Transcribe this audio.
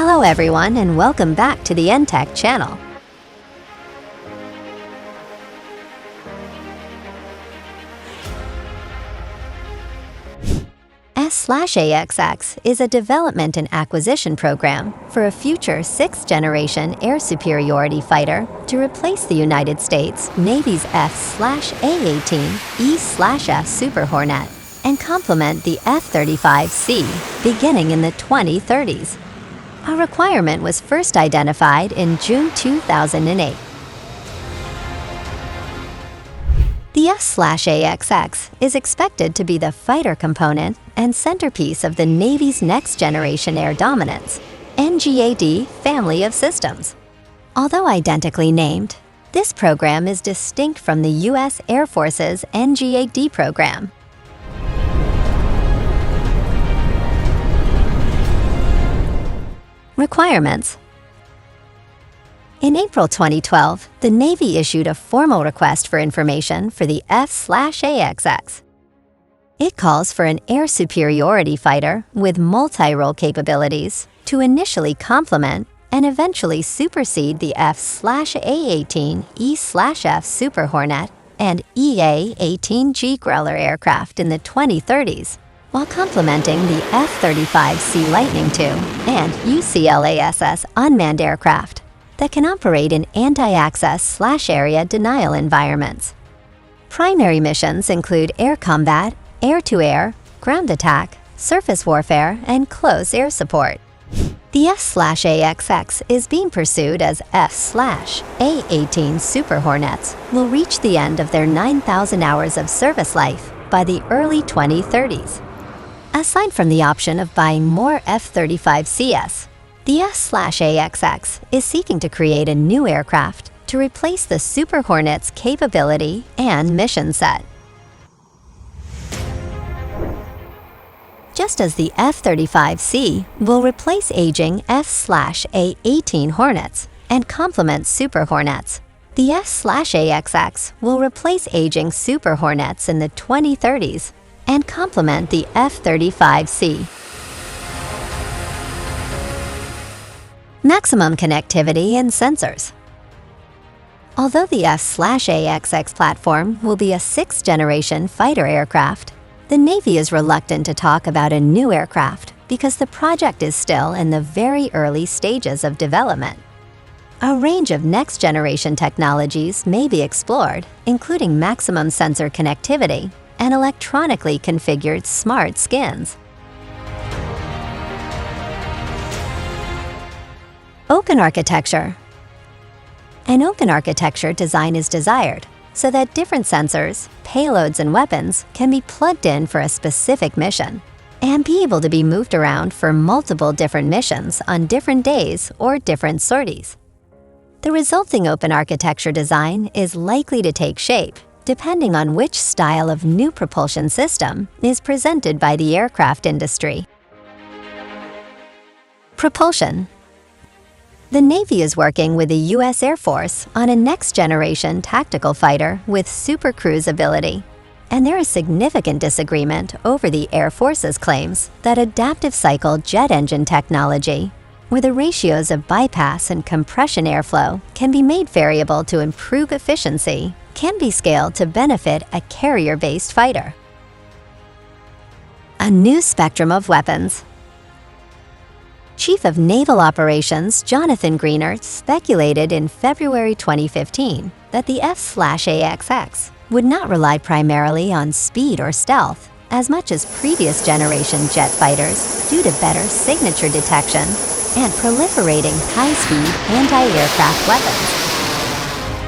Hello everyone and welcome back to the EnTech channel. S/AXX is a development and acquisition program for a future 6th-generation air superiority fighter to replace the United States Navy's F/A-18 E/F Super Hornet and complement the F-35C beginning in the 2030s. A requirement was first identified in June 2008. The S/AXX is expected to be the fighter component and centerpiece of the Navy's next-generation air dominance, NGAD family of systems. Although identically named, this program is distinct from the U.S. Air Force's NGAD program. Requirements. In April 2012, the Navy issued a formal request for information for the S/AXX. It calls for an air superiority fighter with multi-role capabilities to initially complement and eventually supersede the F/A-18 E/F Super Hornet and EA-18G Growler aircraft in the 2030s, while complementing the F-35C Lightning II and UCLASS unmanned aircraft that can operate in anti-access/area denial environments. Primary missions include air combat, air-to-air, ground attack, surface warfare, and close air support. The S/AXX is being pursued as F/A-18 Super Hornets will reach the end of their 9,000 hours of service life by the early 2030s. Aside from the option of buying more F-35CS, the S/AXX is seeking to create a new aircraft to replace the Super Hornet's capability and mission set. Just as the F-35C will replace aging F/A-18 Hornets and complement Super Hornets, the S/AXX will replace aging Super Hornets in the 2030s and complement the F-35C. Maximum connectivity and sensors. Although the S/AXX platform will be a 6th-generation fighter aircraft, the Navy is reluctant to talk about a new aircraft because the project is still in the very early stages of development. A range of next-generation technologies may be explored, including maximum sensor connectivity and electronically configured smart skins. Open architecture. An open architecture design is desired so that different sensors, payloads, and weapons can be plugged in for a specific mission and be able to be moved around for multiple different missions on different days or different sorties. The resulting open architecture design is likely to take shape depending on which style of new propulsion system is presented by the aircraft industry. Propulsion. The Navy is working with the U.S. Air Force on a next-generation tactical fighter with super cruise ability, and there is significant disagreement over the Air Force's claims that adaptive cycle jet engine technology, where the ratios of bypass and compression airflow can be made variable to improve efficiency, can be scaled to benefit a carrier-based fighter. A new spectrum of weapons. Chief of Naval Operations Jonathan Greenert speculated in February 2015 that the S/AXX would not rely primarily on speed or stealth as much as previous generation jet fighters due to better signature detection and proliferating high-speed anti-aircraft weapons.